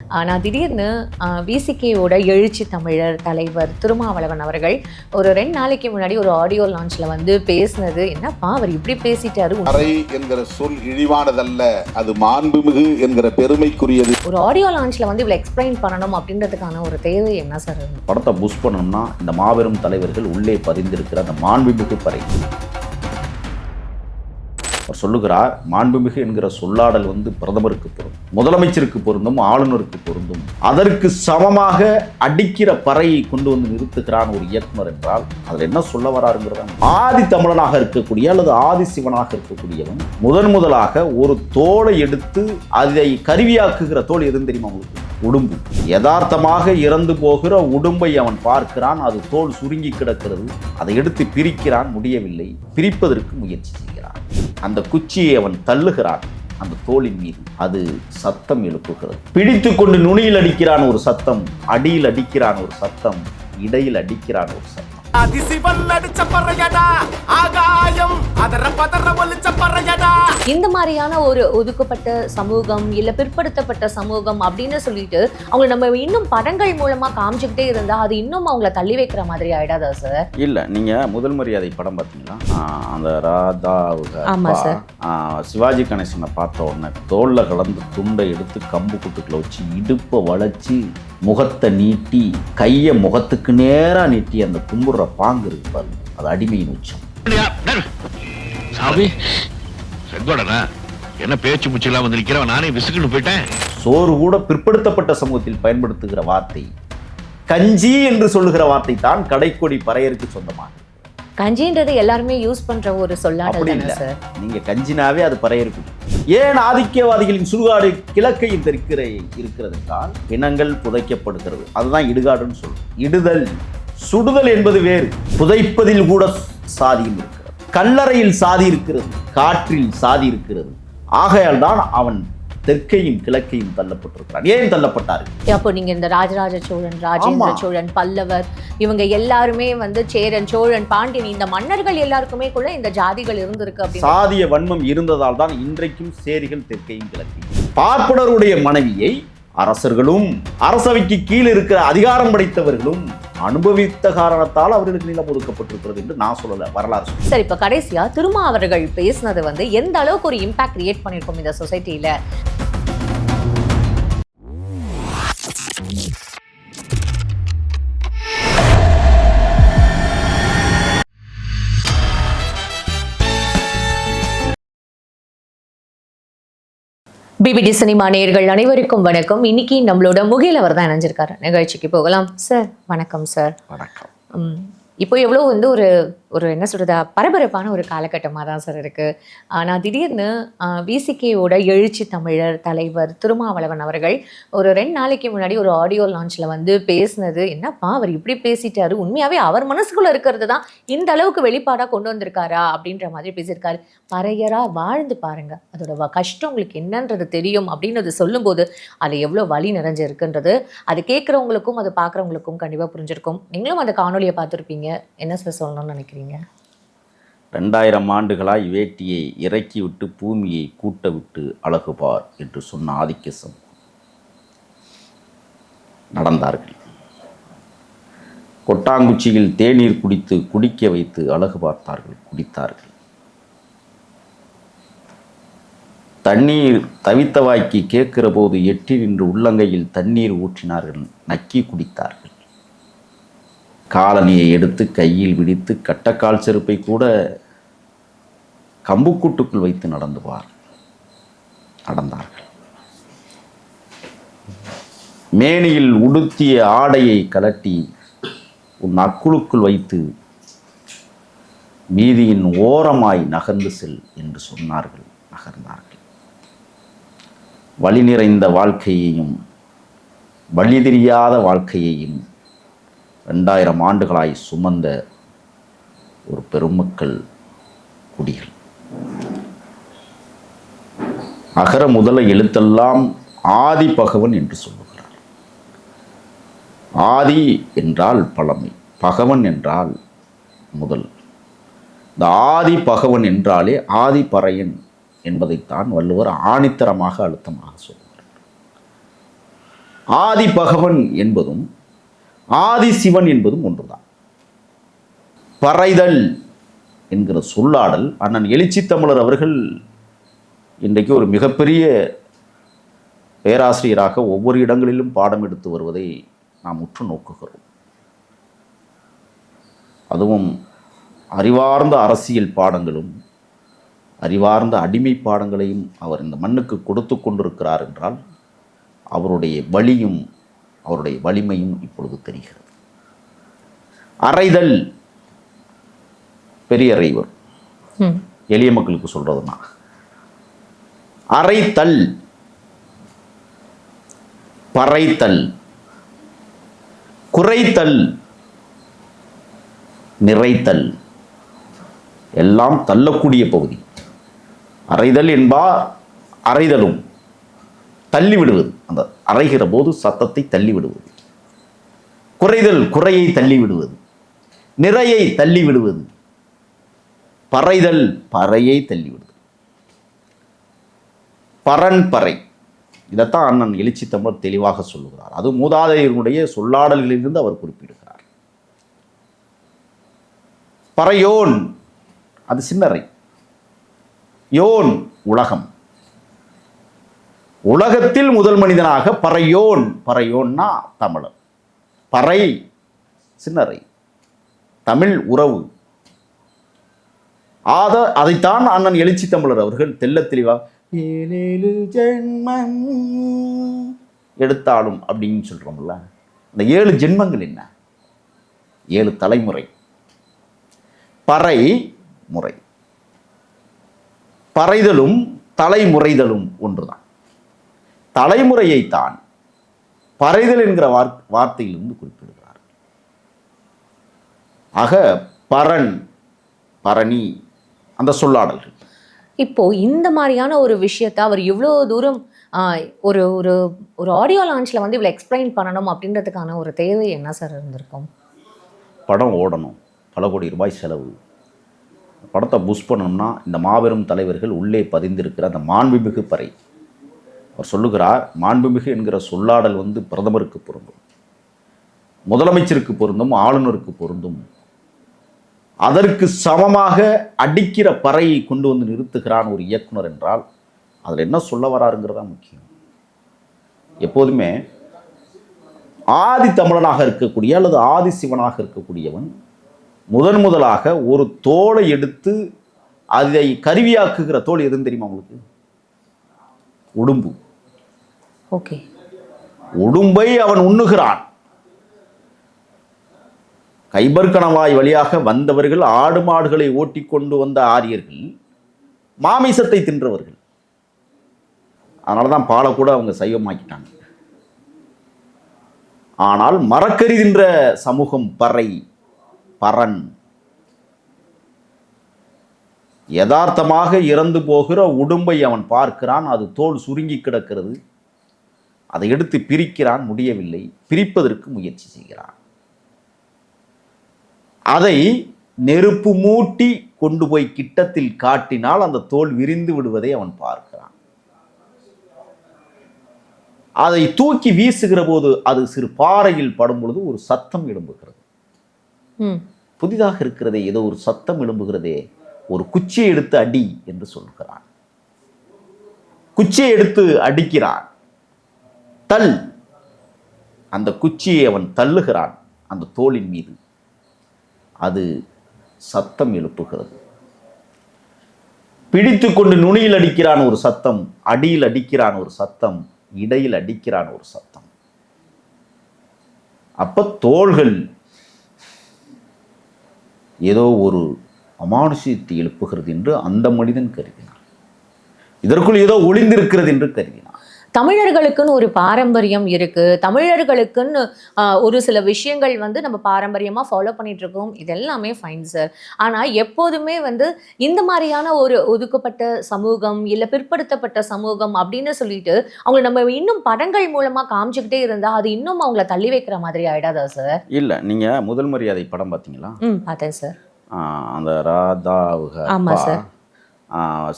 நான் திடீர்னு விசிகேவோட எழுச்சி தமிழர் தலைவர் திருமாவளவன் அவர்கள் ஒரு 2 நாளைக்கு முன்னாடி ஒரு ஆடியோ லான்ச்ல வந்து பேசினது, என்னப்பா அவர் இப்படி பேசிட்டாரு. அறை என்கிற சொல் இழிவானதல்ல, அது மாண்புமிகு என்கிற பெருமைக்குரியது. ஒரு ஆடியோ லான்ச்ல வந்து இவ்வளவு எக்ஸ்பிளைன் பண்ணணும் அப்படின்றதுக்கான ஒரு தேவை என்ன சார்? படத்தை புஷ் பண்ணணும்னா இந்த மாபெரும் தலைவர்கள் உள்ளே பதிந்திருக்கிற அந்த மாண்புமிகு பறை. அவர் சொல்லுகிறார், மாண்புமிகு என்கிற சொல்லாடல் வந்து பிரதமருக்கு பொருந்தும், முதலமைச்சருக்கு பொருந்தும், ஆளுநருக்கு பொருந்தும். அதற்கு சமமாக அடிக்கிற பறையை கொண்டு வந்து நிறுத்துகிறான் ஒரு இயக்குனர் என்றால் அதில் என்ன சொல்ல வராருங்கிறத ஆதி தமிழனாக இருக்கக்கூடிய அல்லது ஆதி சிவனாக இருக்கக்கூடியவன் முதலாக ஒரு தோலை எடுத்து அதை கருவியாக்குகிற தோல் எதுன்னு தெரியுமா உங்களுக்கு? உடும்பு. யதார்த்தமாக இறந்து போகிற உடும்பை அவன் பார்க்கிறான், அது தோல் சுருங்கி கிடக்கிறது. அதை எடுத்து பிரிக்கிறான், முடியவில்லை. பிரிப்பதற்கு முயற்சி செய்கிறான். அந்த குச்சியை அவன் தள்ளுகிறான் அந்த தோலின் மீது, அது சத்தம் எழுப்புகிறது. பிடித்து கொண்டு நுனியில் அடிக்கிறான் ஒரு சத்தம், அடியில் அடிக்கிறான் ஒரு சத்தம், இடையில் அடிக்கிறான் ஒரு சத்தம். இந்த மாதிரியான ஒரு ஒதுக்கப்பட்ட சமூகம் இல்ல பிற்படுத்தப்பட்ட சமூகம் அப்படின்னு சொல்லிட்டு அவங்க நம்ம இன்னும் படங்கள் மூலமா காமிச்சுக்கிட்டே இருந்தா அது இன்னும் அவங்கள தள்ளி வைக்கிற மாதிரி ஆயிடாதா சார்? இல்ல, நீங்க முதல் மரியாதை படம் பார்த்தீங்களா? அந்த ராதா சிவாஜி கணேசனை பார்த்த உடனே தோல்ல கலந்து துண்டை எடுத்து கம்பு குட்டுக்குள்ள வச்சு இடுப்பை வளைச்சு முகத்தை நீட்டி கையை முகத்துக்கு நேரா நீட்டி அந்த கும்பிடுற பாங்கு இருக்கு பாருங்க, அது அடிமையின் உச்சம். என்ன பேச்சு முச்செல்லாம் வந்து நிக்கிறவன் நானே விசுக்குன்னு போயிட்டேன். சோறு கூட பிற்படுத்தப்பட்ட சமூகத்தில் பயன்படுத்துகிற வார்த்தை கஞ்சி என்று சொல்லுகிற வார்த்தை தான் கடைக்கோடி பறையருக்கு சொந்தமாக. கஞ்சின்றது எல்லாருமே யூஸ் பண்ற ஒரு சொல்லாடல் தானே சார்? நீங்க கஞ்சினாவே அது பறையருக்கு. ஏன் ஆதிக்கவாதிகளின் சுடுகாடு கிழக்கையும் இருக்கிறது என்றால் பிணங்கள் புதைக்கப்படுகிறது, அதுதான் இடுகாடுன்னு சொல்லும். இடுதல் சுடுதல் என்பது வேறு. புதைப்பதில் கூட சாதியும் இருக்கிறது, கல்லறையில் சாதி இருக்கிறது, காற்றில் சாதி இருக்கிறது. ஆகையால் தான் அவன் தெற்கையும் கிழக்கையும் தள்ளப்பட்டிருக்கிறான். ஏன் தள்ளப்பட்டார்கள்? அப்போ நீங்க இந்த ராஜராஜ சோழன், ராஜேந்திர சோழன், பல்லவர், இவங்க எல்லாருமே வந்து சேரன், சோழன், பாண்டியன், இந்த மன்னர்கள் எல்லாருக்குமே கூட இந்த ஜாதிகள் இருந்திருக்கு. சாதிய வன்மம் இருந்ததால் தான் இன்றைக்கும் சேரிகள் தெற்கையும் கிழக்கையும். பார்ப்பனருடைய மனைவியை அரசர்களும் அரசவைக்கு கீழ் இருக்கிற அதிகாரம் படைத்தவர்களும் அனுபவித்த காரணத்தால் அவர்களுக்கு நிலம் ஒதுக்கப்பட்டிருக்கிறது என்று நான் சொல்லல, வரலாறு. சரி, இப்ப கடைசியா திருமா அவர்கள் பேசினது வந்து எந்த அளவுக்கு ஒரு இம்பாக்ட் கிரியேட் பண்ணிருக்கும் இந்த சொசைட்டில? பிபிடி சினிமா நேயர்கள் அனைவருக்கும் வணக்கம். இன்னைக்கு நம்மளோட முகில் அவர் தான் இணைஞ்சிருக்காரு. நிகழ்ச்சிக்கு போகலாம் சார். வணக்கம் சார். வணக்கம். இப்போ எவ்வளோ வந்து ஒரு என்ன சொல்கிறது, பரபரப்பான ஒரு காலகட்டமாக தான் சார் இருக்குது. நான் திடீர்னு விசிகேவோட எழுச்சி தமிழர் தலைவர் திருமாவளவன் அவர்கள் ஒரு 2 நாளைக்கு முன்னாடி ஒரு ஆடியோ லான்ச்சில் வந்து பேசினது, என்னப்பா அவர் இப்படி பேசிட்டாரு, உண்மையாகவே அவர் மனசுக்குள்ளே இருக்கிறது தான் இந்த அளவுக்கு வெளிப்பாடாக கொண்டு வந்திருக்காரா அப்படின்ற மாதிரி பேசியிருக்காரு. பறையராக வாழ்ந்து பாருங்க, அதோட கஷ்டம் உங்களுக்கு என்னன்றது தெரியும் அப்படின்னு அது சொல்லும்போது அது எவ்வளோ வலி நிறைஞ்சிருக்குன்றது அது கேட்குறவங்களுக்கும் அது பார்க்குறவங்களுக்கும் கண்டிப்பாக புரிஞ்சிருக்கும். நீங்களும் அந்த காணொலியை பார்த்துருப்பீங்க. என்ன சார் சொல்லணும்னு நினைக்கிறீங்க? 2000 ஆண்டுகளாய் வேட்டியை இறக்கி விட்டு பூமியை கூட்ட விட்டு அழகுபார் என்று சொன்ன ஆதிக்க சமூகம் நடந்தார்கள். கொட்டாங்குச்சியில் தேநீர் குடித்து குடிக்க வைத்து அழகு பார்த்தார்கள், குடித்தார்கள். தண்ணீர் தவித்த வாய்க்கு கேட்கிற போது எட்டி நின்று உள்ளங்கையில் தண்ணீர் ஊற்றினார்கள், நக்கி குடித்தார்கள். காலணியை எடுத்து கையில் விடித்து கட்டக்கால் செருப்பை கூட கம்புக்கூட்டுக்குள் வைத்து நடந்தார்கள். மேனியில் உடுத்திய ஆடையை கலட்டி உன் அக்குளுக்குள் வைத்து மீதியின் ஓரமாய் நகர்ந்து செல் என்று சொன்னார்கள். நகர்ந்தார்கள். வழி நிறைந்த வாழ்க்கையையும் வழி தெரியாத வாழ்க்கையையும் 2000 ஆண்டுகளாய் சுமந்த ஒரு பெருமக்கள் குடிகள். அகர முதல எழுத்தெல்லாம் ஆதி பகவன் என்று சொல்லுகிறார். ஆதி என்றால் பழமை, பகவன் என்றால் முதல். இந்த ஆதி பகவன் என்றாலே ஆதி பறையன் என்பதைத்தான் வள்ளுவர் ஆணித்தரமாக அழுத்தமாக சொல்வார். ஆதி பகவன் என்பதும் ஆதி சிவன் என்பதும் ஒன்றுதான். பறைதல் என்கிற சொல்லாடல் அண்ணன் எழுச்சி தமிழர் அவர்கள் இன்றைக்கு ஒரு மிகப்பெரிய பேராசிரியராக ஒவ்வொரு இடங்களிலும் பாடம் எடுத்து வருவதை நாம் உற்று நோக்குகிறோம். அதுவும் அறிவார்ந்த அரசியல் பாடங்களும் அறிவார்ந்த அடிமை பாடங்களையும் அவர் இந்த மண்ணுக்கு கொடுத்து கொண்டிருக்கிறார் என்றால் அவருடைய வலியும் அவருடைய வலிமையும் இப்பொழுது தெரிகிறது. அறைதல் பெரிய அறைவர் எளிய மக்களுக்கு சொல்றதுன்னா அறைத்தல், பறைத்தல், குறைத்தல், நிறைத்தல் எல்லாம் தள்ளக்கூடிய பகுதி. அறைதல் என்பார் அறைதலும் தள்ளிவிடுவது, அந்த அறைகிற போது சத்தத்தை தள்ளிவிடுவது. குறைதல் குறையை தள்ளிவிடுவது, நிறையை தள்ளிவிடுவது. பறைதல் பறையை தள்ளிவிடுவது. பரன் பறை, இதைத்தான் அண்ணன் எழுச்சி தமிழர் தெளிவாக சொல்லுகிறார். அது மூதாதையர்களுடைய சொல்லாடல்களிலிருந்து அவர் குறிப்பிடுகிறார். பறையோன் அது சின்னறை, யோன் உலகம். உலகத்தில் முதல் மனிதனாக பறையோன், பறையோன்னா தமிழர், பறை சின்னறை, தமிழ் உறவு. அதைத்தான் அண்ணன் எழுச்சி தமிழர் அவர்கள் தெல்ல தெளிவாக 7 ஜென்மம் எடுத்தாலும் அப்படின்னு சொல்றோம்ல. அந்த 7 ஜென்மங்கள் என்ன? 7 தலைமுறை. பறை முறை, பறைதலும் தலைமுறைதலும் ஒன்றுதான். தலைமுறையைத்தான் பறைதல் என்கிற வார்த்தையிலிருந்து குறிப்பிடுகிறார். ஆக பரன், பரணி அந்த சொல்லாடல்கள். இப்போ இந்த மாதிரியான ஒரு விஷயத்த அவர் இவ்வளோ தூரம் ஒரு ஒரு ஒரு ஆடியோ லான்ச்சில் வந்து இவ்வளோ எக்ஸ்பிளைன் பண்ணணும் அப்படின்றதுக்கான ஒரு தேவை என்ன சார் இருந்திருக்கும்? படம் ஓடணும், பல கோடி ரூபாய் செலவு. படத்தை புஷ் பண்ணணும்னா இந்த மாபெரும் தலைவர்கள் உள்ளே பதிந்திருக்கிற அந்த மாண்புமிகு பறை. அவர் சொல்லுகிறார், மாண்புமிகு என்கிற சொல்லாடல் வந்து பிரதமருக்கு பொருந்தும், முதலமைச்சருக்கு பொருந்தும், ஆளுநருக்கு பொருந்தும். அதற்கு சமமாக அடிக்கிற பறையை கொண்டு வந்து நிறுத்துகிறான் ஒரு இயக்குனர் என்றால் அதில் என்ன சொல்ல வராருங்கிறதா முக்கியம். எப்போதுமே ஆதி தமிழனாக இருக்கக்கூடிய அல்லது ஆதி சிவனாக இருக்கக்கூடியவன் முதலாக ஒரு தோலை எடுத்து அதை கருவியாக்குகிற தோல் எதுன்னு தெரியுமா உங்களுக்கு? உடும்பு. ஓகே. உடும்பை அவன் உண்ணுகிறான். கைபர் கணவாய் வழியாக வந்தவர்கள் ஆடு மாடுகளை ஓட்டி கொண்டு வந்த ஆரியர்கள் மாமிசத்தை தின்றவர்கள். அதனாலதான் பாலை கூட அவங்க சைவமாக்கிட்டாங்க. ஆனால் மரக்கறி தின்ற சமூகம் பறை, பரன். யதார்த்தமாக இறந்து போகிற உடும்பை அவன் பார்க்கிறான், அது தோல் சுருங்கி கிடக்கிறது. அதை எடுத்து பிரிக்கிறான், முடியவில்லை. பிரிப்பதற்கு முயற்சி செய்கிறான். அதை நெருப்பு மூட்டி கொண்டு போய் கிட்டத்தில் காட்டினால் அந்த தோல் விரிந்து விடுவதை அவன் பார்க்கிறான். அதை தூக்கி வீசுகிற போது அது சிறு பாறையில் படும் பொழுது ஒரு சத்தம் எழும்புகிறது. புதிதாக இருக்கிறதே, ஏதோ ஒரு சத்தம் எழும்புகிறதே, ஒரு குச்சியை எடுத்து அடி என்று சொல்கிறான். குச்சியை எடுத்து அடிக்கிறான். தள். அந்த குச்சியை அவன் தள்ளுகிறான் அந்த தோலின் மீது. அது சத்தம் எழுப்புகிறது. பிடித்து கொண்டு நுனியில் அடிக்கிறான் ஒரு சத்தம், அடியில் அடிக்கிறான் ஒரு சத்தம், இடையில் அடிக்கிறான் ஒரு சத்தம். அப்ப தோள்கள் ஏதோ ஒரு அமானுஷத்தை எழுப்புகிறது என்று அந்த மனிதன் கருதினான். இதற்குள் ஏதோ ஒளிந்திருக்கிறது என்று கருதினான். தமிழர்களுக்குன்னு ஒரு பாரம்பரியம் இருக்கு, தமிழர்களுக்குன்னு ஒரு சில விஷயங்கள் வந்து நம்ம பாரம்பரியமா ஃபாலோ பண்ணிட்டு இருக்கோம். இது எல்லாமே ஃபைன் சார். ஆனா எப்போதுமே வந்து இந்த மாதிரியான ஒரு ஒதுக்கப்பட்ட சமூகம் இல்ல பிற்படுத்தப்பட்ட சமூகம் அப்படின்னு சொல்லிட்டு அவங்களை நம்ம இன்னும் படங்கள் மூலமா காமிச்சுக்கிட்டே இருந்தா அது இன்னும் அவங்கள தள்ளி வைக்கிற மாதிரி ஆயிடாதா சார்? இல்ல, நீங்க முதல் மரியாதை படம் பார்த்தீங்களா? பார்த்தேன் சார். அந்த ராதா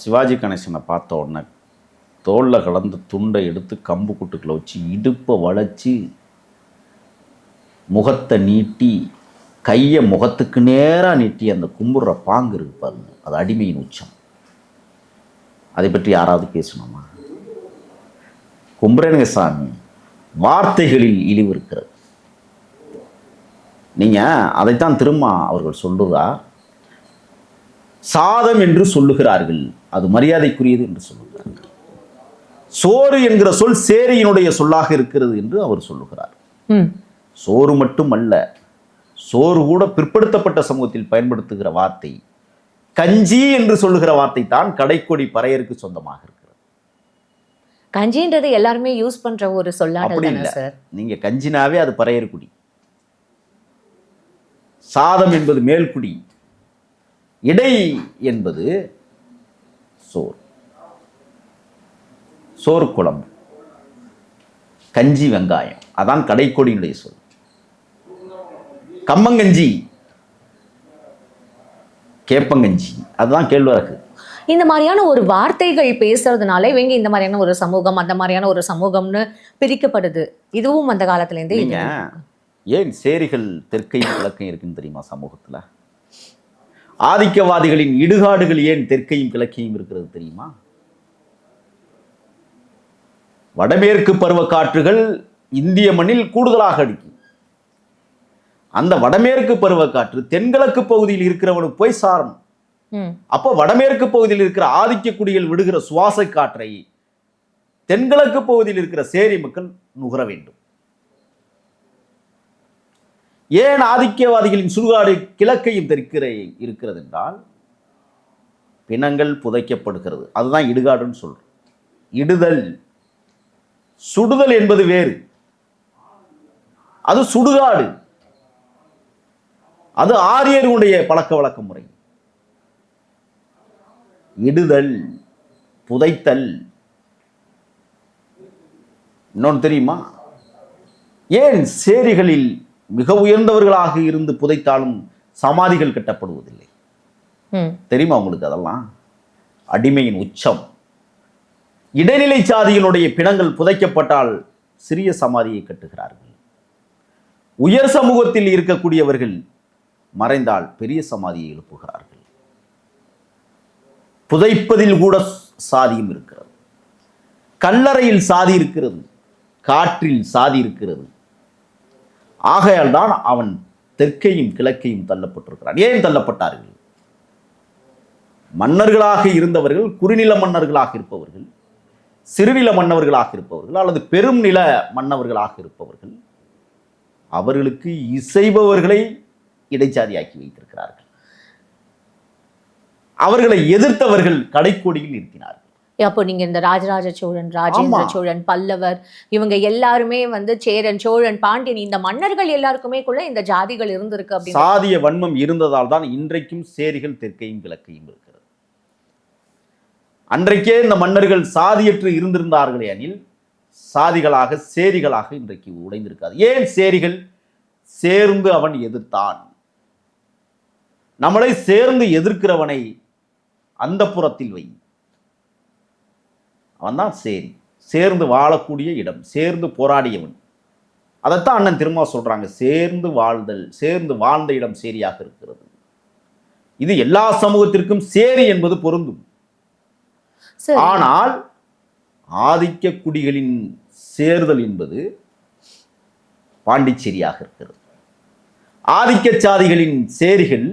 சிவாஜி கணேசனை பார்த்த உடனே தோளில் கலந்த துண்டை எடுத்து கம்பு கூட்டுக்குள்ள வச்சு இடுப்பை வளைச்சி முகத்தை நீட்டி கையை முகத்துக்கு நேராக நீட்டி அந்த கும்பிட்ற பாங்கு இருக்கு பாருங்க, அது அடிமையின் உச்சம். அதை பற்றி யாராவது பேசணுமா? கும்பிரேனுங்க சாமி, வார்த்தைகளில் இழிவு இருக்கிறது. நீங்கள் அதைத்தான் திரும்ப அவர்கள் சொல்லுதா, சாதம் என்று சொல்லுகிறார்கள், அது மரியாதைக்குரியது என்று சொல்லுகிறார்கள். சோறு என்கிற சொல் சேரியினுடைய சொல்லாக இருக்கிறது என்று அவர் சொல்லுகிறார். சோறு மட்டும் அல்ல, சோறு கூட பிற்படுத்தப்பட்ட சமூகத்தில் பயன்படுத்துகிற வார்த்தை. கஞ்சி என்று சொல்லுகிற வார்த்தை தான் கடைக்கோடி பறையருக்கு சொந்தமாக இருக்கிறது. கஞ்சின்றது எல்லாருமே யூஸ் பண்ற ஒரு சொல்லாடல் தானே சார்? நீங்க கஞ்சினாவே அது பறையர்குடி. சாதம் என்பது மேல்குடி, இடை என்பது சோறு, சோறு குழம்பு, கஞ்சி வெங்காயம், அதான் கடைக்கோடியினுடைய சொல். கம்மங்கஞ்சி, கேப்பங்கஞ்சி, அதுதான் கேழ்வரகு. இந்த மாதிரியான ஒரு வார்த்தைகள் பேசுறதுனால இவங்க இந்த மாதிரியான ஒரு சமூகம், அந்த மாதிரியான ஒரு சமூகம்னு பிரிக்கப்படுது. இதுவும் அந்த காலத்துல இருந்தே. நீங்க ஏன் சேரிகள் தெற்கையும் கிழக்கையும் இருக்குன்னு தெரியுமா? சமூகத்துல ஆதிக்கவாதிகளின் இடுகாடுகள் ஏன் தெற்கையும் கிழக்கையும் இருக்கிறது தெரியுமா? வடமேற்கு பருவக்காற்றுகள் இந்திய மண்ணில் கூடுதலாக அடிக்கும். அந்த வடமேற்கு பருவக்காற்று தென்கிழக்கு பகுதியில் இருக்கிறவனுக்கு போய் சாரணும். அப்போ வடமேற்கு பகுதியில் இருக்கிற ஆதிக்க குடிகள் விடுகிற சுவாச காற்றை தென்கிழக்கு பகுதியில் இருக்கிற சேரி மக்கள் நுகர வேண்டும். ஏன் ஆதிக்கவாதிகளின் சுடுகாடு கிழக்கையும் தெற்கையும் இருக்கிறது என்றால், பிணங்கள் புதைக்கப்படுகிறது, அதுதான் இடுகாடுன்னு சொல்றோம். இடுதல், சுடுதல் என்பது வேறு, அது சுடுகாடு, அது ஆரியருடைய பழக்க வழக்க முறை. இடுதல், புதைத்தல். இன்னொன்று தெரியுமா? ஏன் சேரிகளில் மிக உயர்ந்தவர்களாக இருந்து புதைத்தாலும் சமாதிகள் கட்டப்படுவதில்லை தெரியுமா உங்களுக்கு? அதெல்லாம் அடிமையின் உச்சம். இடைநிலை சாதியினுடைய பிணங்கள் புதைக்கப்பட்டால் சிறிய சமாதியை கட்டுகிறார்கள். உயர் சமூகத்தில் இருக்கக்கூடியவர்கள் மறைந்தால் பெரிய சமாதியை எழுப்புகிறார்கள். புதைப்பதில் கூட சாதியும் இருக்கிறது. கல்லறையில் சாதி இருக்கிறது, காற்றில் சாதி இருக்கிறது. ஆகையால் தான் அவன் தெற்கையும் கிழக்கையும் தள்ளப்பட்டிருக்கிறான். ஏன் தள்ளப்பட்டார்கள்? மன்னர்களாக இருந்தவர்கள், குறுநில மன்னர்களாக இருப்பவர்கள், சிறுநில மன்னவர்களாக இருப்பவர்கள், அல்லது பெரும் நில மன்னவர்களாக இருப்பவர்கள், அவர்களுக்கு இசைபவர்களை இடைச்சாதியாக்கி வைத்திருக்கிறார்கள். அவர்களை எதிர்த்தவர்கள் கடைக்கோடியில் இருக்கிறார்கள். அப்போ நீங்க இந்த ராஜராஜ சோழன், ராஜேந்திர சோழன், பல்லவர், இவங்க எல்லாருமே வந்து சேரன், சோழன், பாண்டியன், இந்த மன்னர்கள் எல்லாருக்குமே கூட இந்த ஜாதிகள் இருந்திருக்கு. அப்படி சாதிய வன்மம் இருந்ததால் தான் இன்றைக்கும் சேரிகள் தெற்கையும் கிழக்கையும் இருக்கிறது. அன்றைக்கே இந்த மன்னர்கள் சாதியற்று இருந்திருந்தார்களே எனில் சாதிகளாக சேரிகளாக இன்றைக்கு உடைந்திருக்காது. ஏன் சேரிகள்? சேர்ந்து அவன் எதிர்த்தான். நம்மளை சேர்ந்து எதிர்க்கிறவனை அந்த புறத்தில் வை, அவன்தான் சேரி, சேர்ந்து வாழக்கூடிய இடம், சேர்ந்து போராடியவன். அதைத்தான் அண்ணன் திரும்ப சொல்றாங்க, சேர்ந்து வாழ்தல், சேர்ந்து வாழ்ந்த இடம் சேரியாக இருக்கிறது. இது எல்லா சமூகத்திற்கும் சேரி என்பது பொருந்தும். ஆனால் ஆதிக்க குடிகளின் சேர்தல் என்பது பாண்டிச்சேரியாக இருக்கிறது. ஆதிக்க சாதிகளின் சேரிகள்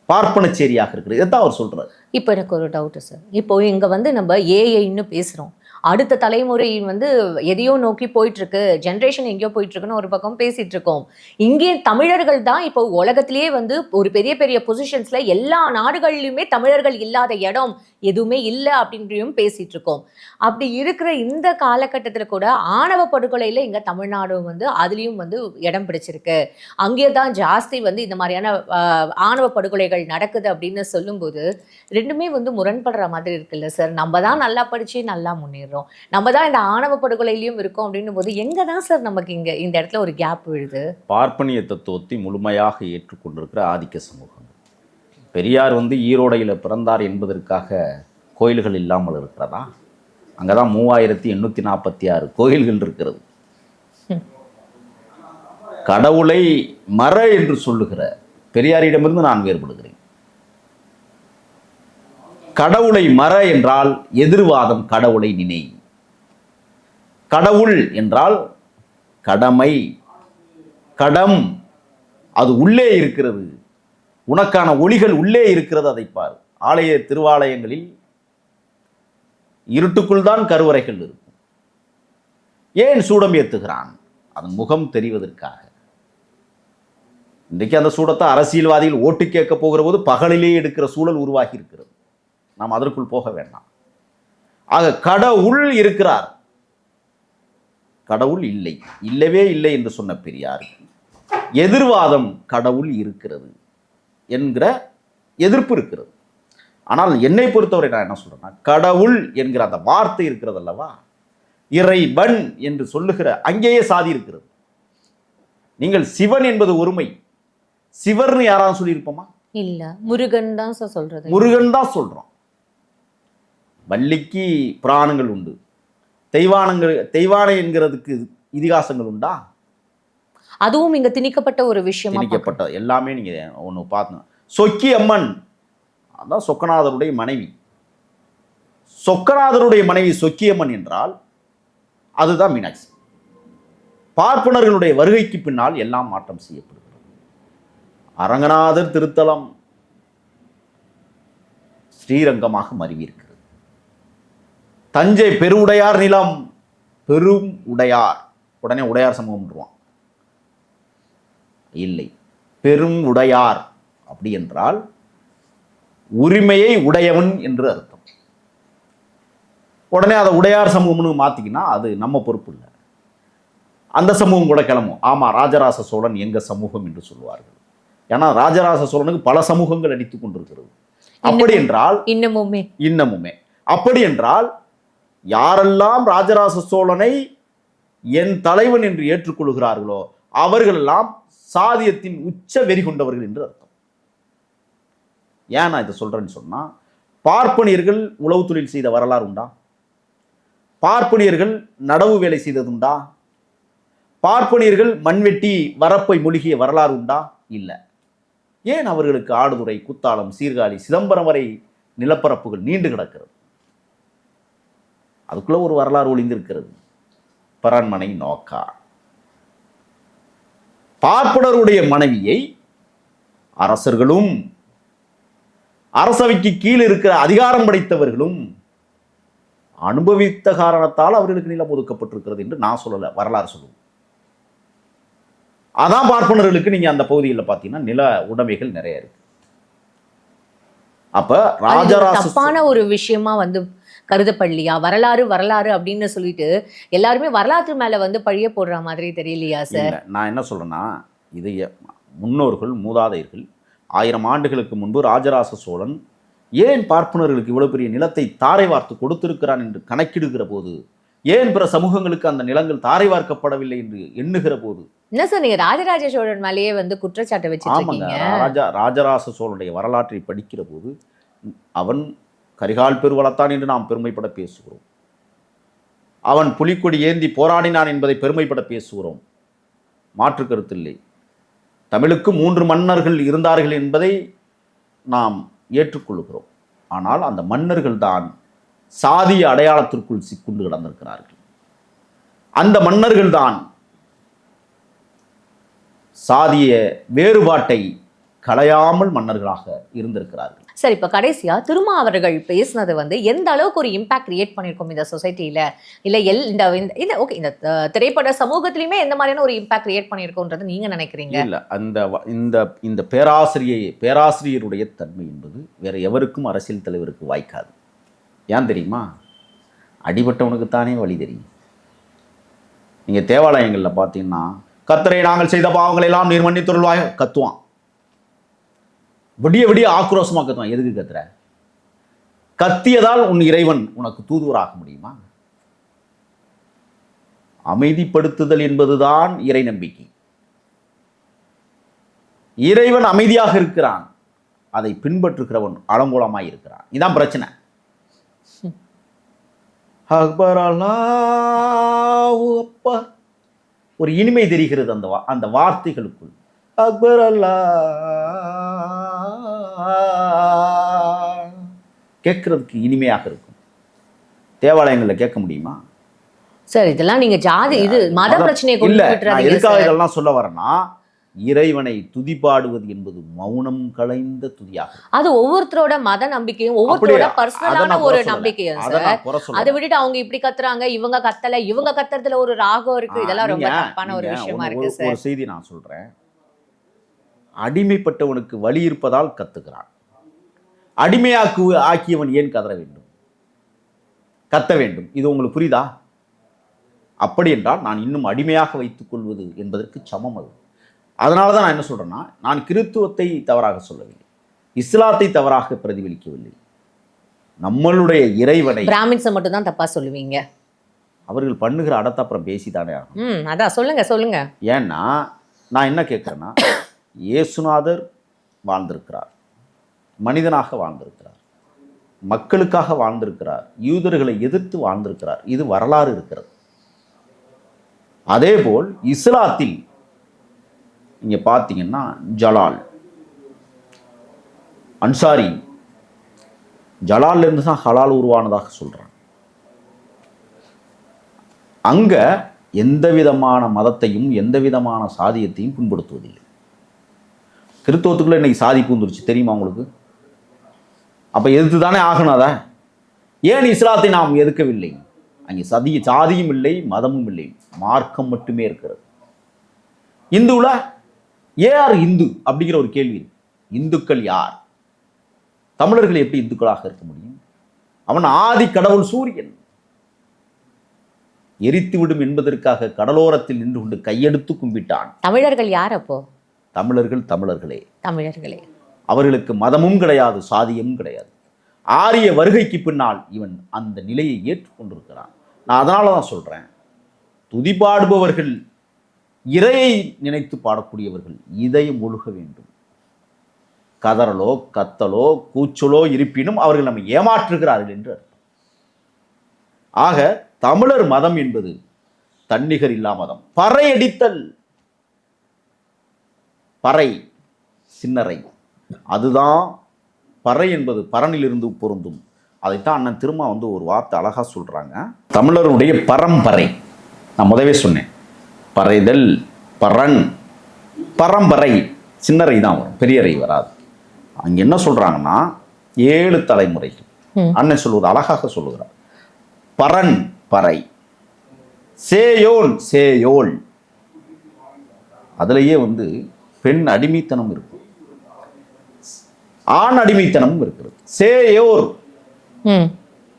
பார்ப்பனச்சேரியாக இருக்கிறது. இதைத்தான் அவர் சொல்றாரு. இப்போ எனக்கு ஒரு டவுட் சார். இப்போ இங்க வந்து நம்ம ஏஐன்னு பேசுறோம். அடுத்த தலைமுறை வந்து எதையோ நோக்கி போயிட்டு இருக்கு, ஜென்ரேஷன் எங்கேயோ போயிட்டு இருக்குன்னு ஒரு பக்கம் பேசிட்டு இருக்கோம். இங்கே தமிழர்கள் தான் இப்போ உலகத்திலேயே வந்து ஒரு பெரிய பெரிய பொசிஷன்ஸ்ல எல்லா நாடுகள்லையுமே தமிழர்கள் இல்லாத இடம் எதுவுமே இல்லை அப்படின்றையும் பேசிட்டு இருக்கோம். அப்படி இருக்கிற இந்த காலகட்டத்தில் கூட ஆணவ படுகொலையில இங்க தமிழ்நாடு வந்து அதுலயும் வந்து இடம் பிடிச்சிருக்கு. அங்கே தான் ஜாஸ்தி வந்து இந்த மாதிரியான ஆணவ படுகொலைகள் நடக்குது அப்படின்னு சொல்லும்போது ரெண்டுமே வந்து முரண்படுற மாதிரி இருக்குல்ல சார்? நம்ம தான் நல்லா படிச்சு நல்லா முன்னேறோம், நம்ம தான் இந்த ஆணவ படுகொலையிலையும் இருக்கோம் அப்படின்னும் போது எங்க தான் சார் நமக்கு இங்க இந்த இடத்துல ஒரு கேப் விழுது? பார்ப்பனிய தத்துவத்தை முழுமையாக ஏற்றுக்கொண்டிருக்கிற ஆதிக்க சமூகம். பெரியார் வந்து ஈரோடையில் பிறந்தார் என்பதற்காக கோயில்கள் இல்லாமல் இருக்கிறதா? அங்கே தான் 3846 கோயில்கள் இருக்கிறது. கடவுளை மற என்று சொல்லுகிற பெரியாரிடமிருந்து நான் வேறுபடுகிறேன். கடவுளை மற என்றால் எதிர்வாதம், கடவுளை நினை. கடவுள் என்றால் கடமை, கடம், அது உள்ளே இருக்கிறது. உனக்கான ஒளிகள் உள்ளே இருக்கிறது, அதை பார். ஆலய திருவாலயங்களில் இருட்டுக்குள் தான் கருவறைகள் இருக்கும். ஏன் சூடம் ஏத்துகிறான்? அதன் முகம் தெரிவதற்காக. இன்றைக்கு அந்த சூடத்தை அரசியல்வாதிகள் ஓட்டு கேட்க போகிற போது பகலிலே எடுக்கிற சூழல் உருவாகி இருக்கிறது. நாம் அதற்குள் போக வேண்டாம். ஆக கடவுள் இருக்கிறார், கடவுள் இல்லை, இல்லவே இல்லை என்று சொன்ன பெரியார் எதிர்வாதம் கடவுள் இருக்கிறது என்கிற எதிர்ப்பு இருக்கிறது. ஆனால் என்னை பொறுத்தவரை நான் என்ன சொல்றேன்னா, கடவுள் என்கிற அந்த வார்த்தை இருக்கிறது அல்லவா, இறைவன் என்று சொல்லுகிற அங்கேயே சாதி இருக்கிறது. நீங்கள் சிவன் என்பது ஒருமை, சிவர்னு யாராவது சொல்லியிருப்போமா? இல்ல, முருகன் தான் சார் சொல்றது. முருகன் தான் சொல்றோம். வள்ளிக்கு புராணங்கள் உண்டு, தெய்வானை என்கிறதுக்கு இதிகாசங்கள் உண்டா? அதுவும் இங்க திணிக்கப்பட்ட ஒரு விஷயமா திணிக்கப்பட்ட எல்லாமே. நீங்க ஒன்று பார்த்து, சொக்கி அம்மன் அதான் சொக்கநாதருடைய மனைவி. சொக்கநாதருடைய மனைவி சொக்கியம்மன் என்றால் அதுதான் மீனாட்சி. பார்ப்பனர்களுடைய வருகைக்கு பின்னால் எல்லாம் மாற்றம் செய்யப்படுகிறது. அரங்கநாதர் திருத்தலம் ஸ்ரீரங்கமாக மருவியிருக்கிறது. தஞ்சை பெருவுடையார் நிலம், பெரும் உடையார், உடனே உடையார் சமூகம் இல்லை, பெரும் உடையார் அப்படி என்றால் உரிமையை உடையவன் என்று அர்த்தம். உடனே அதை உடையார் சமூகம்னு மாத்திக்கினா அது நம்ம பொறுப்பு இல்லை, அந்த சமூகம் கூட கிளம்பும். ஆமா, ராஜராஜ சோழன் எங்க சமூகம் என்று சொல்லுவார்கள். ஏன்னா ராஜராஜ சோழனுக்கு பல சமூகங்கள் அடித்துக் கொண்டிருக்கிறது. அப்படி என்றால் இன்னமுமே அப்படி என்றால் யாரெல்லாம் ராஜராஜ சோழனை என் தலைவன் என்று ஏற்றுக்கொள்கிறார்களோ அவர்களெல்லாம் சாதியத்தின் உச்ச வெறி கொண்டவர்கள் என்று அர்த்தம். ஏன் நான் இதை சொல்றேன்னு சொன்னா, பார்ப்பனியர்கள் உளவு தொழில் செய்த வரலாறு உண்டா? பார்ப்பனியர்கள் நடவு வேலை செய்ததுண்டா? பார்ப்பனியர்கள் மண்வெட்டி வரப்பை மூழ்கிய வரலாறு உண்டா? இல்லை. ஏன் அவர்களுக்கு ஆடுதுறை, குத்தாலம், சீர்காழி, சிதம்பரம் வரை நிலப்பரப்புகள் நீண்டு கிடக்கிறது? அதுக்குள்ள ஒரு வரலாறு ஒளிந்திருக்கிறது. பரண்மனை நோக்கா பார்ப்பனருடைய மனைவியை அரசர்களும் அரசவைக்கு கீழ் இருக்கிற அதிகாரம் படைத்தவர்களும் அனுபவித்த காரணத்தால் அவர்களுக்கு நிலம் ஒதுக்கப்பட்டிருக்கிறது என்று நான் சொல்லல, வரலாறு சொல்லுவோம். அதான் பார்ப்பனர்களுக்கு நீங்க அந்த பகுதிகளில் பார்த்தீங்கன்னா நில உடைமைகள் நிறைய இருக்கு. அப்ப ராஜராஜ தப்பான ஒரு விஷயமா கருதப்படலையா? வரலாறு அப்படின்னு சொல்லிட்டு எல்லாருமே வரலாற்று மேல பழிய போடுற மாதிரி தெரியலையா சார்? நான் என்ன சொல்றேன்னா, இது முன்னோர்கள் மூதாதையர்கள் 1000 ஆண்டுகளுக்கு முன்பு ராஜராஜ சோழன் ஏன் பார்ப்பனர்களுக்கு இவ்வளவு பெரிய நிலத்தை தாரை வார்த்து கொடுத்திருக்கிறான் என்று கணக்கிடுகிற போது, ஏன் பிற சமூகங்களுக்கு அந்த நிலங்கள் தாரை வார்க்கப்படவில்லை என்று எண்ணுகிற போது, என்ன சார் நீங்க ராஜராஜ சோழன் மேலேயே குற்றச்சாட்டை வச்சிருக்கீங்க? ராஜராஜ சோழனுடைய வரலாற்றை படிக்கிற போது அவன் கரிகால் பெருவளத்தான் என்று நாம் பெருமைப்பட பேசுகிறோம். அவன் புலிக்கொடி ஏந்தி போராடினான் என்பதை பெருமைப்பட பேசுகிறோம், மாற்று கருத்தில்லை. தமிழுக்கு 3 மன்னர்கள் இருந்தார்கள் என்பதை நாம் ஏற்றுக்கொள்கிறோம். ஆனால் அந்த மன்னர்கள் தான் சாதிய அடையாளத்திற்குள் சிக்குண்டு கிடந்திருக்கிறார்கள். அந்த மன்னர்கள் தான் சாதிய வேறுபாட்டை களையாமல் மன்னர்களாக இருந்திருக்கிறார்கள். சார், இப்ப கடைசியா திருமா அவர்கள் பேசினது எந்த அளவுக்கு ஒரு இம்பாக்ட் கிரியேட் பண்ணிருக்கோம் இந்த சொசைட்டில, இல்ல இந்த ஓகே இந்த திரைப்பட சமூகத்திலுமே எந்த மாதிரியான ஒரு இம்பாக்ட் கிரியேட் பண்ணிருக்கோன்றது நீங்க நினைக்கிறீங்க? இல்ல, இந்த பேராசிரியருடைய தன்மை என்பது வேற எவருக்கும் அரசியல் தலைவருக்கு வாய்க்காது. ஏன் தெரியுமா? அடிபட்டவனுக்கு தானே வழி தெரியும். நீங்க தேவாலயங்கள்ல பார்த்தீங்கன்னா, கர்த்தரை நாங்கள் செய்த பாவங்களை எல்லாம் நீர் மன்னித்தருள்வாய் கத்துவான். விடிய ஆக்ரோஷமா கத்துவான். எதுக்கு கத்துற? கத்தியதால் உன் இறைவன் உனக்கு தூதுவராக முடியுமா? அமைதிப்படுத்துதல் என்பதுதான் இறை நம்பிக்கை. இறைவன் அமைதியாக இருக்கிறான், அதை பின்பற்றுகிறவன் அலங்கோலமாய் இருக்கிறான். இதான் பிரச்சனை. அக்பர் அல்லாஹு அக்பர். ஒரு இனிமை தெரிகிறது அந்த வார்த்தைகளுக்குள். அக்பர் அல்லாஹ் கேட்கறதுக்கு இனிமையாக இருக்கும். தேவாலயங்களில் கேட்க முடியுமா சார்? இதெல்லாம் நீங்க ஜாதி இது மத பிரச்சனையை கொண்டு இல்ல. நான் விட்டுறாதீங்க எதுக்காக சார். இதெல்லாம் சொல்ல வரேன்னா, இறைவனை துதிபாடுவது என்பது மௌனம் கலைந்த துதியாக. அது ஒவ்வொருத்தரோட மத நம்பிக்கையும் ஒவ்வொருத்தரோட பர்சனலான ஒரு நம்பிக்கையும் சார். அதை விட்டுட்டு அவங்க இப்படி கத்துறாங்க, இவங்க கத்தல, இவங்க கத்துறதுல ஒரு ராகம் இருக்கு, இதெல்லாம் ரொம்ப தப்பான ஒரு விஷயமா இருக்கு சார். ஒரு செய்தி நான் சொல்றேன். அடிமைப்பட்டவனுக்கு வலி இருப்பதால் கத்துக்கிறான். ஆக்கியவன் ஏன் கதற வேண்டும், கத்த வேண்டும்? இது உங்களுக்கு புரியுதா? அப்படி என்றால் நான் இன்னும் அடிமையாக வைத்துக் கொள்வது என்பதற்கு சமம் அது. அதனால தான் நான் என்ன சொல்றேன்னா, நான் கிறித்துவத்தை தவறாக சொல்லவில்லை, இஸ்லாத்தை தவறாக பிரதிபலிக்கவில்லை. நம்மளுடைய இறைவனை பிராமின்ஸை மட்டும் தான் தப்பா சொல்லுவீங்க. அவர்கள் பண்ணுகிற அடத்தப்புறம் பேசித்தானே ஆகணும். அதான் சொல்லுங்க. ஏன்னா நான் என்ன கேட்குறேன்னா, இயேசுநாதர் வாழ்ந்திருக்கிறார், மனிதனாக வாழ்ந்திருக்கிறார், மக்களுக்காக வாழ்ந்திருக்கிறார், யூதர்களை எதிர்த்து வாழ்ந்திருக்கிறார். இது வரலாறு இருக்கிறது. அதேபோல் இஸ்லாத்தில் நீங்க பார்த்தீங்கன்னா ஜலால் அன்சாரி, ஜலால்ல இருந்து தான் ஹலால் உருவானதாக சொல்றாங்க. அங்க எந்த விதமான மதத்தையும் எந்த விதமான சாதியத்தையும் புண்படுத்துவதில்லை. கிறிஸ்தவத்துக்குள்ள இன்னைக்கு சாதி பூந்துருச்சு தெரியுமா உங்களுக்கு? அப்ப எதிர்த்து தானே ஆகணும். அதை ஏன் இஸ்லாத்தை நாம் எதிர்க்கவில்லை? அங்கே சாதியும் இல்லை, மதமும் இல்லை, மார்க்கம் மட்டுமே இருக்கிறது. இந்துல யார் இந்து அப்படிங்கிற ஒரு கேள்வி. இந்துக்கள் யார்? தமிழர்கள் எப்படி இந்துக்களாக இருக்க முடியும்? அவன் ஆதி கடவுள் சூரியன். எரித்து விடும் என்பதற்காக கடலோரத்தில் நின்று கொண்டு கையெடுத்து கும்பிட்டான். தமிழர்கள் யார் அப்போ? தமிழர்களே. அவர்களுக்கு மதமும் கிடையாது, சாதியமும் கிடையாது. ஆரிய வருகைக்கு பின்னால் இவன் அந்த நிலையை ஏற்றுக்கொண்டிருக்கிறான். நான் அதனால தான் சொல்றேன், துதிபாடுபவர்கள், இறையை நினைத்து பாடக்கூடியவர்கள் இதயம் ஒழுக வேண்டும். கதறலோ கத்தலோ கூச்சலோ இருப்பினும் அவர்கள் நம்மை ஏமாற்றுகிறார்கள் என்று அர்த்தம். ஆக தமிழர் மதம் என்பது தன்னிகர் இல்லா மதம். பறை அடித்தல், பறை சின்னறை, அதுதான் பறை என்பது பரனிலிருந்து பொருந்தும். அதைத்தான் அண்ணன் திரும்ப ஒரு வார்த்தை அழகா சொல்றாங்க. தமிழருடைய பரம்பரை, நான் முதவே சொன்னேன், பறைதல், பரன், பரம்பரை, சின்னறை தான் வரும், பெரியறை வராது. அங்க என்ன சொல்றாங்கன்னா 7 தலைமுறைகள். அண்ணன் சொல்வது அழகாக சொல்லுகிறார். பரன் பறை, சேயோல் சேயோல், அதுலேயே பெண் அடிமைத்தனம் இருக்கு, ஆண் அடிமைத்தனமும் இருக்கிறது. சேயோர்,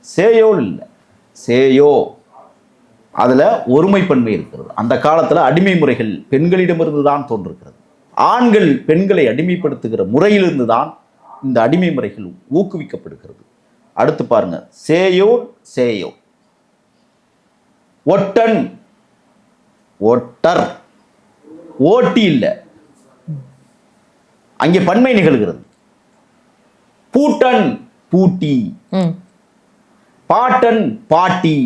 சேயோல் இல்லை, சேயோ, அதுல ஒருமைப்பன்மை இருக்கிறது. அந்த காலத்துல அடிமை முறைகள் பெண்களிடமிருந்து தான் தோன்றுகிறது. ஆண்கள் பெண்களை அடிமைப்படுத்துகிற முறையிலிருந்து தான் இந்த அடிமை முறைகள் ஊக்குவிக்கப்படுகிறது. அடுத்து பாருங்க, சேயோர் சேயோ, ஒட்டன் ஒட்டர், ஓட்டி இல்லை, அங்கே பன்மை நிகழ்கிறது. பூட்டன் பூட்டி, பாட்டன் பாட்டி,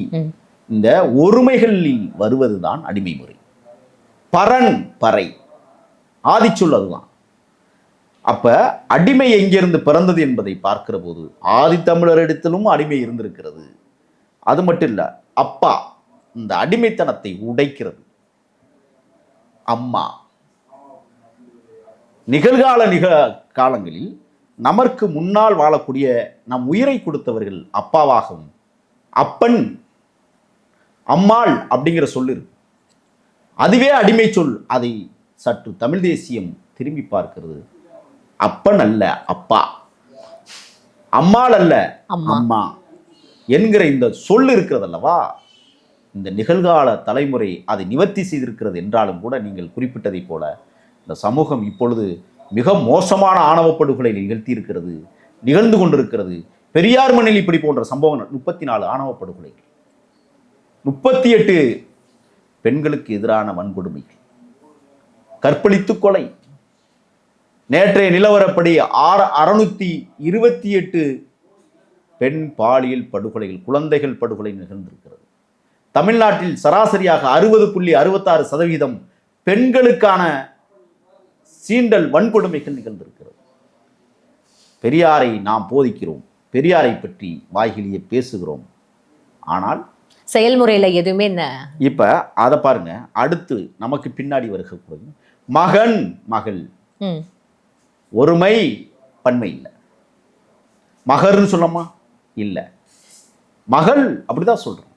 இந்த ஒருமைகளில் வருவதுதான் அடிமை முறை. பரன் பறை, ஆதிச்சொல் அதுதான். அப்ப அடிமை எங்கிருந்து பிறந்தது என்பதை பார்க்கிற போது ஆதித்தமிழரிடத்திலும் அடிமை இருந்திருக்கிறது. அது மட்டும் இல்ல, அப்பா இந்த அடிமைத்தனத்தை உடைக்கிறது. அம்மா நிகழ்கால காலங்களில் நமக்கு முன்னால் வாழக்கூடிய நம் உயிரை கொடுத்தவர்கள் அப்பாவாகவும், அப்பன் அம்மாள் அப்படிங்கிற சொல் இருக்கு. அதுவே அடிமை சொல். அதை சற்று தமிழ் தேசியம் திரும்பி பார்க்கிறது. அப்பன் அல்ல அப்பா, அம்மாள் அல்ல அம்மா என்கிற இந்த சொல் இருக்கிறது அல்லவா, இந்த நிகழ்கால தலைமுறை அதை நிவர்த்தி செய்திருக்கிறது என்றாலும் கூட நீங்கள் குறிப்பிட்டதை போல இந்த சமூகம் இப்பொழுது மிக மோசமான ஆணவ படுகொலை நிகழ்த்தி இருக்கிறது, நிகழ்ந்து கொண்டிருக்கிறது. பெரியார் மண்ணில் இப்படி போன்ற சம்பவங்கள் 34 ஆணவ படுகொலை, 38 பெண்களுக்கு எதிரான வன்கொடுமைகள், கற்பழித்து கொலை, நேற்றைய நிலவரப்படி 628 பெண் பாலியல் படுகொலைகள், குழந்தைகள் படுகொலை நிகழ்ந்திருக்கிறது. தமிழ்நாட்டில் சராசரியாக 60.66% பெண்களுக்கான சீண்டல் வன்கொடுமைகள் நிகழ்ந்திருக்கிறது. பெரியாரை நாம் போதிக்கிறோம், பெரியாரை பற்றி வாய்கிலேயே பேசுகிறோம், ஆனால் செயல்முறையில எதுவுமே இப்ப அதை பாருங்க. அடுத்து நமக்கு பின்னாடி வருகக்கூடிய மகன் மகள் ஒருமை பன்மை இல்லை. மகர்னு சொல்லமா இல்லை, மகள் அப்படிதான் சொல்றோம்.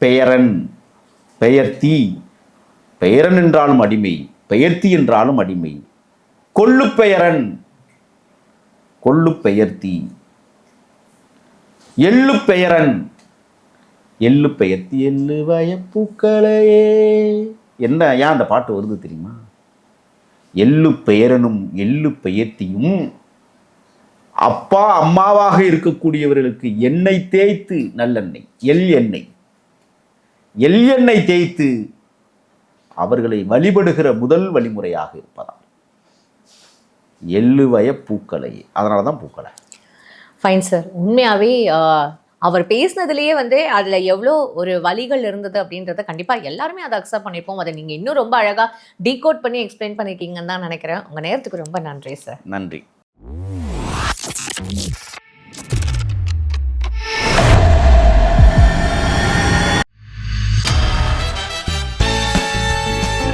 பெயரன், பெயர்த்தி, பெயரன் என்றாலும் அடிமை, பெயர்த்தி என்றாலும் அடிமை. கொள்ளு பெயரன், கொள்ளு பெயர்த்தி, எள்ளு பெயரன், எள்ளு பெயர்த்தி, எள்ளு வயப்பூக்களையே. என்ன ஏன் அந்த பாட்டு வருது தெரியுமா? எள்ளு பெயரனும் எள்ளு பெயர்த்தியும் அப்பா அம்மாவாக இருக்கக்கூடியவர்களுக்கு எண்ணெய் தேய்த்து, நல்லெண்ணெய், எள் எண்ணெய் தேய்த்து அவர்களை வழிபடுகிற முதல் வழிமுறையாக இருப்பதால் எள்ளு வயப்பூக்களையே. அதனால தான் பூக்களை. Fine sir. உண்மையாகவே அவர் பேசினதுலேயே அதில் எவ்வளோ ஒரு வலிகள் இருந்தது அப்படின்றத கண்டிப்பாக எல்லாருமே அதை அக்செப்ட் பண்ணியிருப்போம். அதை நீங்கள் இன்னும் ரொம்ப அழகாக டீகோட் பண்ணி எக்ஸ்பிளைன் பண்ணியிருக்கீங்கன்னு தான் நினைக்கிறேன். உங்கள் நேரத்துக்கு ரொம்ப நன்றி சார். நன்றி.